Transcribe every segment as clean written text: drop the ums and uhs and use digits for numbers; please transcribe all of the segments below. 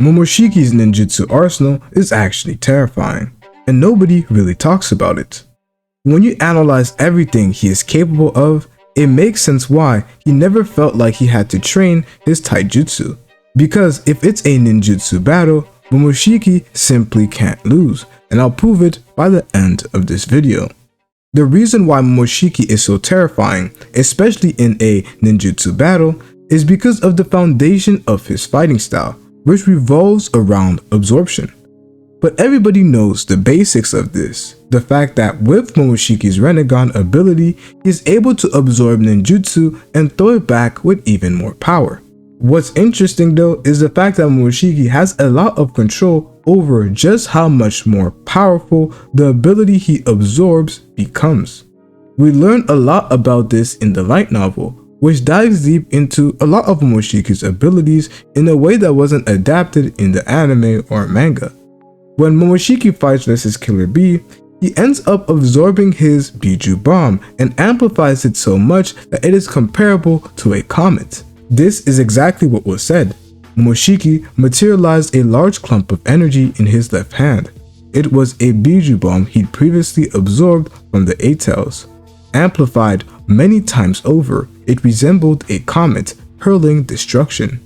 Momoshiki's ninjutsu arsenal is actually terrifying, and nobody really talks about it. When you analyze everything he is capable of, it makes sense why he never felt like he had to train his taijutsu. Because if it's a ninjutsu battle, Momoshiki simply can't lose, and I'll prove it by the end of this video. The reason why Momoshiki is so terrifying, especially in a ninjutsu battle, is because of the foundation of his fighting style, which revolves around absorption. But everybody knows the basics of this, the fact that with Momoshiki's Rinnegan ability, he is able to absorb ninjutsu and throw it back with even more power. What's interesting though is the fact that Momoshiki has a lot of control over just how much more powerful the ability he absorbs becomes. We learn a lot about this in the light novel, which dives deep into a lot of Momoshiki's abilities in a way that wasn't adapted in the anime or manga. When Momoshiki fights versus Killer Bee, he ends up absorbing his Biju bomb and amplifies it so much that it is comparable to a comet. This is exactly what was said. Momoshiki materialized a large clump of energy in his left hand. It was a Biju bomb he'd previously absorbed from the Eight-Tails. Amplified many times over, it resembled a comet hurling destruction.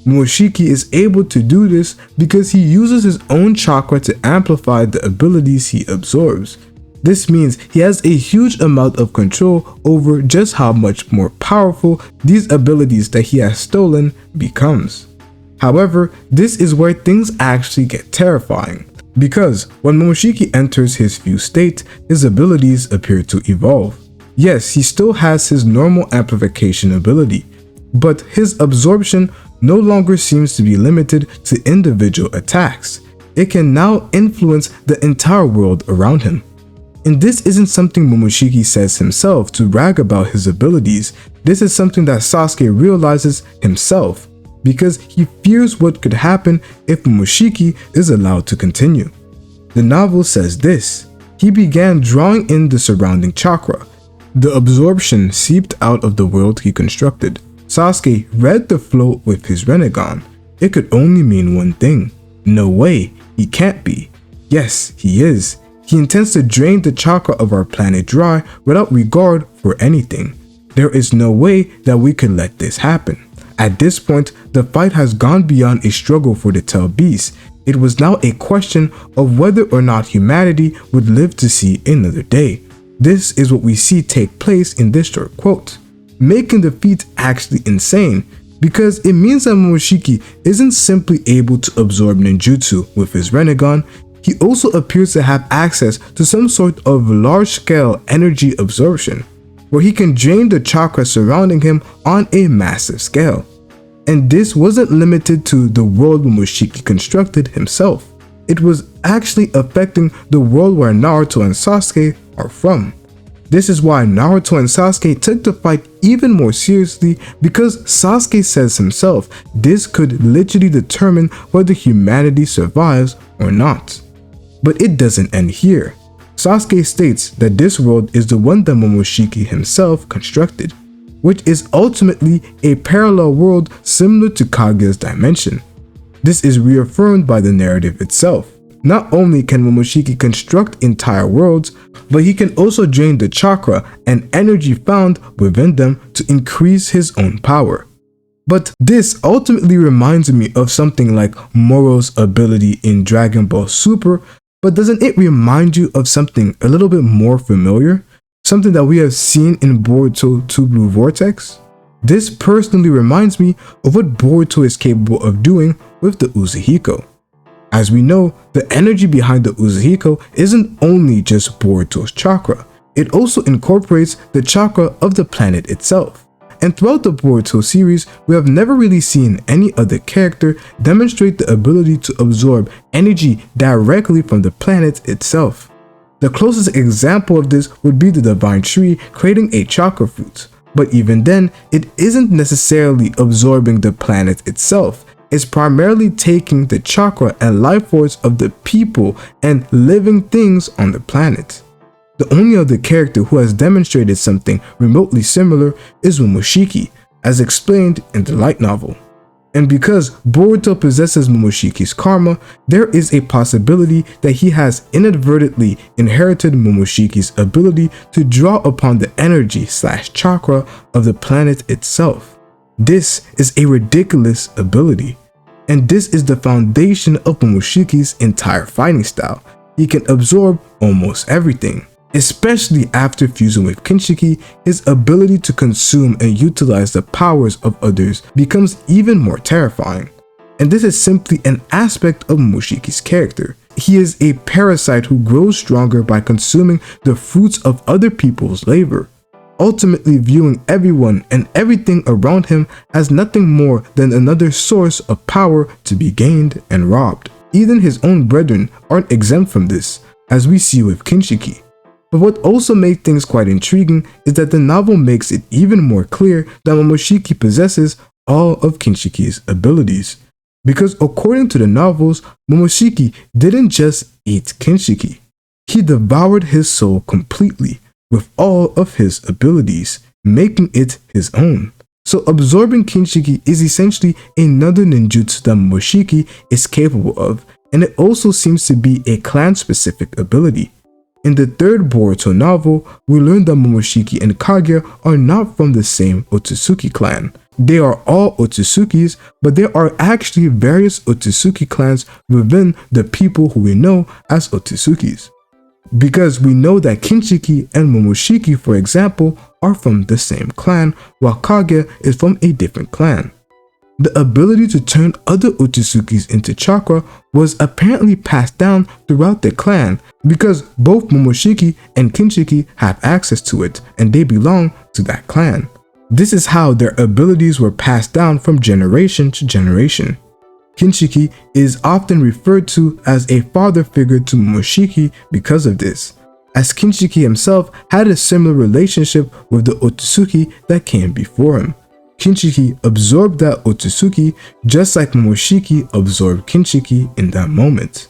Momoshiki is able to do this because he uses his own chakra to amplify the abilities he absorbs. This means he has a huge amount of control over just how much more powerful these abilities that he has stolen becomes. However, this is where things actually get terrifying, because when Momoshiki enters his fused state, his abilities appear to evolve. Yes, he still has his normal amplification ability, but his absorption no longer seems to be limited to individual attacks. It can now influence the entire world around him. And this isn't something Momoshiki says himself to brag about his abilities. This is something that Sasuke realizes himself, because he fears what could happen if Momoshiki is allowed to continue. The novel says this: he began drawing in the surrounding chakra. The absorption seeped out of the world he constructed. Sasuke read the flow with his Rinnegan. It could only mean one thing. No way, he can't be. Yes, he is. He intends to drain the chakra of our planet dry without regard for anything. There is no way that we could let this happen. At this point, the fight has gone beyond a struggle for the tail beast. It was now a question of whether or not humanity would live to see another day. This is what we see take place in this short quote, making the feat actually insane, because it means that Momoshiki isn't simply able to absorb ninjutsu with his Rinnegan, he also appears to have access to some sort of large-scale energy absorption, where he can drain the chakra surrounding him on a massive scale. And this wasn't limited to the world Momoshiki constructed himself. It was actually affecting the world where Naruto and Sasuke are from. This is why Naruto and Sasuke took the fight even more seriously, because Sasuke says himself this could literally determine whether humanity survives or not. But it doesn't end here. Sasuke states that this world is the one that Momoshiki himself constructed, which is ultimately a parallel world similar to Kaguya's dimension. This is reaffirmed by the narrative itself. Not only can Momoshiki construct entire worlds, but he can also drain the chakra and energy found within them to increase his own power. But this ultimately reminds me of something like Moro's ability in Dragon Ball Super, but doesn't it remind you of something a little bit more familiar? Something that we have seen in Boruto 2 Blue Vortex? This personally reminds me of what Boruto is capable of doing with the Uzuhiko. As we know, the energy behind the Uzuhiko isn't only just Boruto's chakra, it also incorporates the chakra of the planet itself. And throughout the Boruto series, we have never really seen any other character demonstrate the ability to absorb energy directly from the planet itself. The closest example of this would be the Divine Tree creating a chakra fruit, but even then, it isn't necessarily absorbing the planet itself. It's primarily taking the chakra and life force of the people and living things on the planet. The only other character who has demonstrated something remotely similar is Momoshiki, as explained in the light novel. And because Boruto possesses Momoshiki's karma, there is a possibility that he has inadvertently inherited Momoshiki's ability to draw upon the energy/chakra of the planet itself. This is a ridiculous ability, and this is the foundation of Momoshiki's entire fighting style. He can absorb almost everything. Especially after fusing with Kinshiki, his ability to consume and utilize the powers of others becomes even more terrifying. And this is simply an aspect of Momoshiki's character. He is a parasite who grows stronger by consuming the fruits of other people's labor, ultimately viewing everyone and everything around him as nothing more than another source of power to be gained and robbed. Even his own brethren aren't exempt from this, as we see with Kinshiki. But what also made things quite intriguing is that the novel makes it even more clear that Momoshiki possesses all of Kinshiki's abilities. Because according to the novels, Momoshiki didn't just eat Kinshiki. He devoured his soul completely with all of his abilities, making it his own. So absorbing Kinshiki is essentially another ninjutsu that Momoshiki is capable of, and it also seems to be a clan-specific ability. In the third Boruto novel, we learn that Momoshiki and Kaguya are not from the same Otsutsuki clan. They are all Otsutsukis, but there are actually various Otsutsuki clans within the people who we know as Otsutsukis. Because we know that Kinshiki and Momoshiki, for example, are from the same clan, while Kaguya is from a different clan. The ability to turn other Otsutsukis into chakra was apparently passed down throughout the clan because both Momoshiki and Kinshiki have access to it and they belong to that clan. This is how their abilities were passed down from generation to generation. Kinshiki is often referred to as a father figure to Momoshiki because of this, as Kinshiki himself had a similar relationship with the Otsutsuki that came before him. Kinshiki absorbed that Otsutsuki just like Momoshiki absorbed Kinshiki in that moment.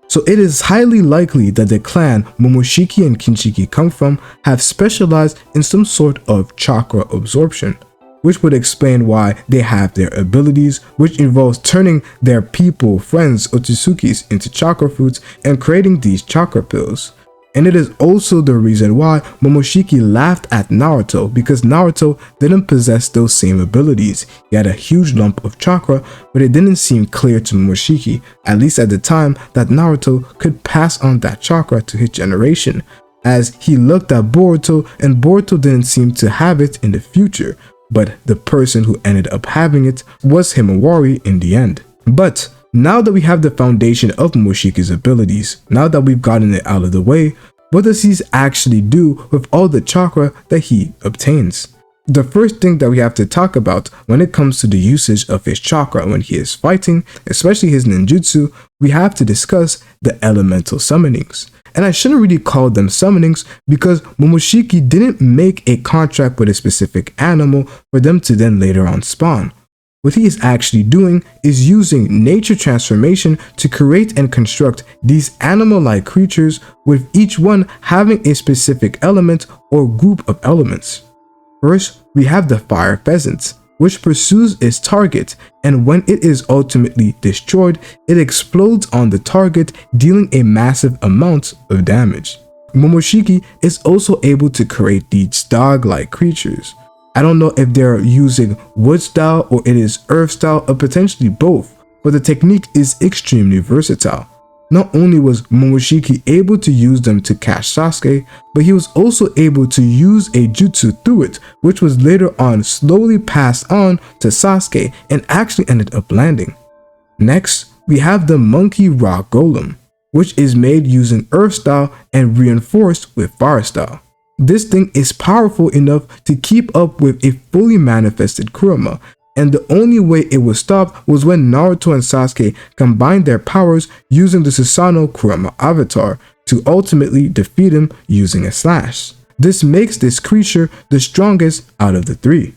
So it is highly likely that the clan Momoshiki and Kinshiki come from have specialized in some sort of chakra absorption, which would explain why they have their abilities, which involves turning their people, friends, Otsutsukis into chakra fruits and creating these chakra pills. And it is also the reason why Momoshiki laughed at Naruto, because Naruto didn't possess those same abilities. He had a huge lump of chakra, but it didn't seem clear to Momoshiki, at least at the time, that Naruto could pass on that chakra to his generation, as he looked at Boruto and Boruto didn't seem to have it in the future, but the person who ended up having it was Himawari in the end. But now that we have the foundation of Momoshiki's abilities, now that we've gotten it out of the way, what does he actually do with all the chakra that he obtains? The first thing that we have to talk about when it comes to the usage of his chakra when he is fighting, especially his ninjutsu, we have to discuss the elemental summonings. And I shouldn't really call them summonings because Momoshiki didn't make a contract with a specific animal for them to then later on spawn. What he is actually doing is using nature transformation to create and construct these animal-like creatures, with each one having a specific element or group of elements. First, we have the fire pheasant, which pursues its target, and when it is ultimately destroyed, it explodes on the target, dealing a massive amount of damage. Momoshiki is also able to create these dog-like creatures. I don't know if they're using wood style or it is earth style or potentially both, but the technique is extremely versatile. Not only was Momoshiki able to use them to catch Sasuke, but he was also able to use a jutsu through it, which was later on slowly passed on to Sasuke and actually ended up landing. Next, we have the monkey rock golem, which is made using earth style and reinforced with fire style. This thing is powerful enough to keep up with a fully manifested Kurama, and the only way it was stopped was when Naruto and Sasuke combined their powers using the Susanoo Kurama avatar to ultimately defeat him using a slash. This makes this creature the strongest out of the three.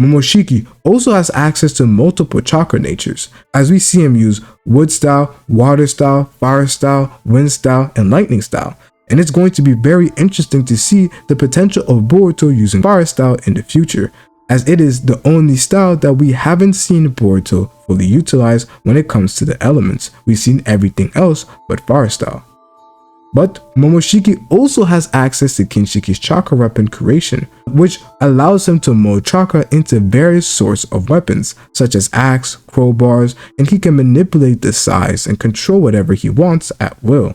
Momoshiki also has access to multiple chakra natures, as we see him use wood style, water style, fire style, wind style, and lightning style. And it's going to be very interesting to see the potential of Boruto using fire style in the future, as it is the only style that we haven't seen Boruto fully utilize when it comes to the elements. We've seen everything else but fire style. But Momoshiki also has access to Kinshiki's chakra weapon creation, which allows him to mold chakra into various sorts of weapons, such as axe, crowbars, and he can manipulate the size and control whatever he wants at will.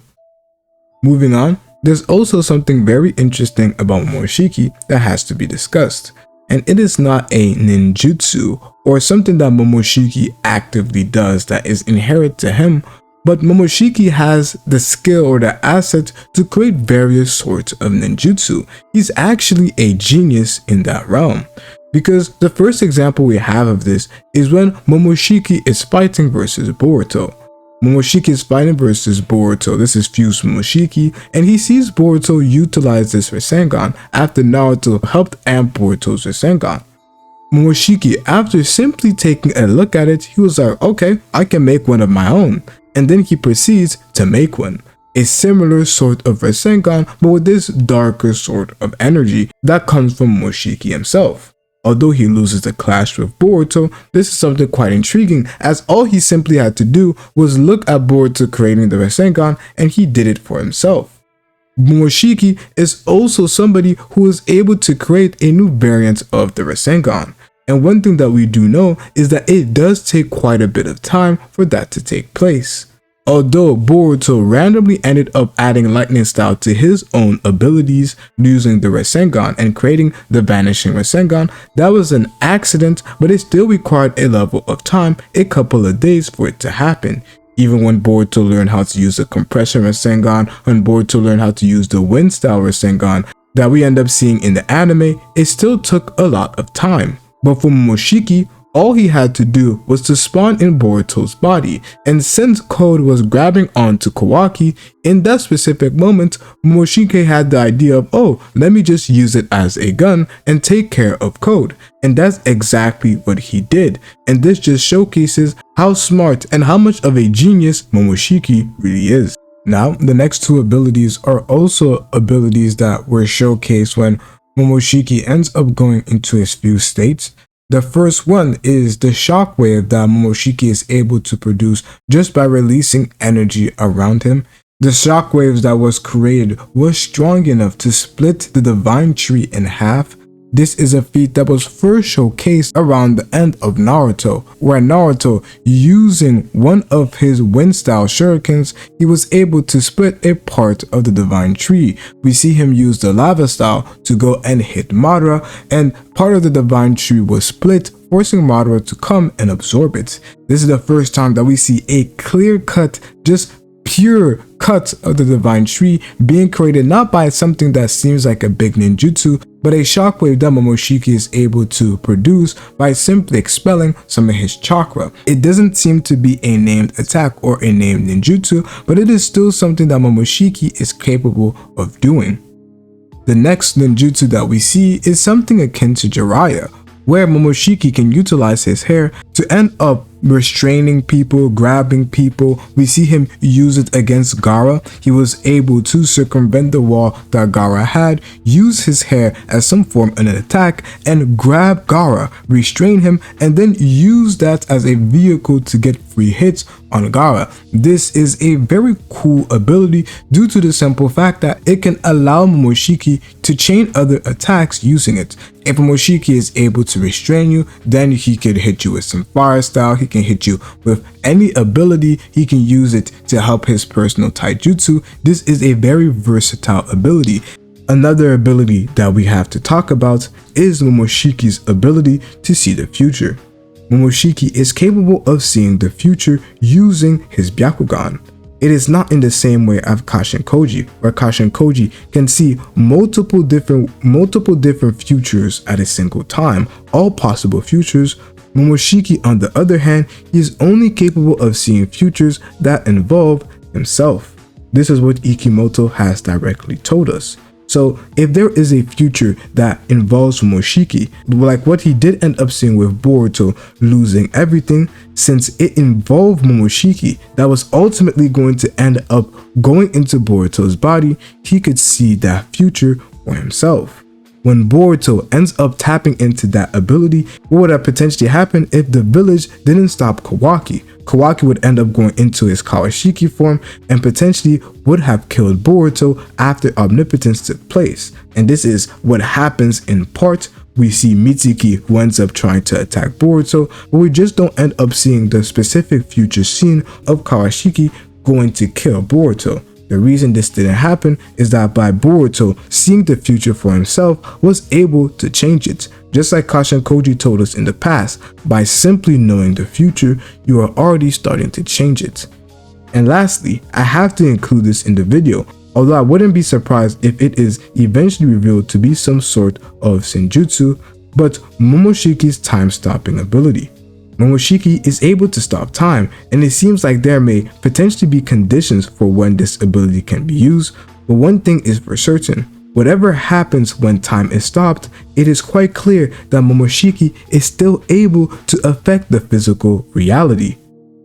Moving on, there's also something very interesting about Momoshiki that has to be discussed, and it is not a ninjutsu or something that Momoshiki actively does that is inherent to him, but Momoshiki has the skill or the asset to create various sorts of ninjutsu. He's actually a genius in that realm, because the first example we have of this is when Momoshiki is fighting versus Boruto. Momoshiki is fighting versus Boruto. This is Fused Momoshiki, and he sees Boruto utilize this Rasengan after Naruto helped amp Boruto's Rasengan. Momoshiki, after simply taking a look at it, he was like, okay, I can make one of my own. And then he proceeds to make one. A similar sort of Rasengan, but with this darker sort of energy that comes from Momoshiki himself. Although he loses the clash with Boruto, this is something quite intriguing, as all he simply had to do was look at Boruto creating the Rasengan and he did it for himself. Momoshiki is also somebody who is able to create a new variant of the Rasengan. And one thing that we do know is that it does take quite a bit of time for that to take place. Although Boruto randomly ended up adding lightning style to his own abilities using the Rasengan and creating the vanishing Rasengan, that was an accident, but it still required a level of time, a couple of days for it to happen. Even when Boruto learned how to use the compression Rasengan, when Boruto learned how to use the wind style Rasengan that we end up seeing in the anime, it still took a lot of time. But for Momoshiki, all he had to do was to spawn in Boruto's body, and since Code was grabbing onto Kawaki, in that specific moment, Momoshiki had the idea of, oh, let me just use it as a gun and take care of Code. And that's exactly what he did, and this just showcases how smart and how much of a genius Momoshiki really is. Now, the next two abilities are also abilities that were showcased when Momoshiki ends up going into his fused states. The first one is the shockwave that Momoshiki is able to produce just by releasing energy around him. The shockwaves that was created was strong enough to split the divine tree in half. This is a feat that was first showcased around the end of Naruto, where Naruto, using one of his wind style shurikens, he was able to split a part of the divine tree. We see him use the lava style to go and hit Madara, and part of the divine tree was split, forcing Madara to come and absorb it. This is the first time that we see a clear cut, just pure cut of the divine tree being created not by something that seems like a big ninjutsu, but a shockwave that Momoshiki is able to produce by simply expelling some of his chakra. It doesn't seem to be a named attack or a named ninjutsu, but it is still something that Momoshiki is capable of doing. The next ninjutsu that we see is something akin to Jiraiya, where Momoshiki can utilize his hair to end up restraining people, grabbing people. We see him use it against Gaara. He was able to circumvent the wall that Gaara had, use his hair as some form of an attack, and grab Gaara, restrain him, and then use that as a vehicle to get free hits on Gaara. This is a very cool ability due to the simple fact that it can allow Momoshiki to chain other attacks using it. If Momoshiki is able to restrain you, then he could hit you with some fire style, he can hit you with any ability, he can use it to help his personal taijutsu. This is a very versatile ability. Another ability that we have to talk about is Momoshiki's ability to see the future. Momoshiki is capable of seeing the future using his Byakugan. It is not in the same way of Kashin Koji, where Kashin Koji can see multiple different futures at a single time, all possible futures. Momoshiki, on the other hand, he is only capable of seeing futures that involve himself. This is what Ikemoto has directly told us. So if there is a future that involves Momoshiki, like what he did end up seeing with Boruto losing everything, since it involved Momoshiki that was ultimately going to end up going into Boruto's body, he could see that future for himself. When Boruto ends up tapping into that ability, what would have potentially happened if the village didn't stop Kawaki? Kawaki would end up going into his Kawashiki form and potentially would have killed Boruto after omnipotence took place. And this is what happens in part. We see Mitsuki who ends up trying to attack Boruto, but we just don't end up seeing the specific future scene of Kawashiki going to kill Boruto. The reason this didn't happen is that by Boruto seeing the future for himself was able to change it. Just like Kashin Koji told us in the past, by simply knowing the future, you are already starting to change it. And lastly, I have to include this in the video, although I wouldn't be surprised if it is eventually revealed to be some sort of Ninjutsu, but Momoshiki's time-stopping ability. Momoshiki is able to stop time, and it seems like there may potentially be conditions for when this ability can be used, but one thing is for certain. Whatever happens when time is stopped, it is quite clear that Momoshiki is still able to affect the physical reality,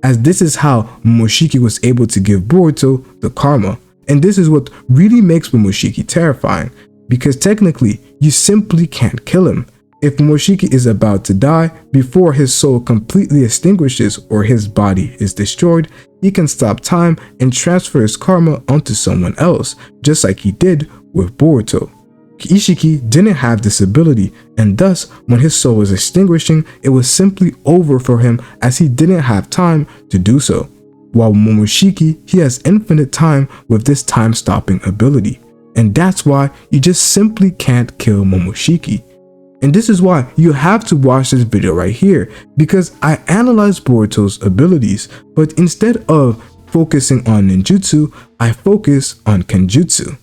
as this is how Momoshiki was able to give Boruto the karma. And this is what really makes Momoshiki terrifying, because technically, you simply can't kill him. If Momoshiki is about to die before his soul completely extinguishes or his body is destroyed, he can stop time and transfer his karma onto someone else, just like he did with Boruto. Ishiki didn't have this ability, and thus when his soul was extinguishing, it was simply over for him as he didn't have time to do so. While Momoshiki, he has infinite time with this time-stopping ability, and that's why you just simply can't kill Momoshiki. And this is why you have to watch this video right here, because I analyzed Boruto's abilities, but instead of focusing on ninjutsu, I focus on kenjutsu.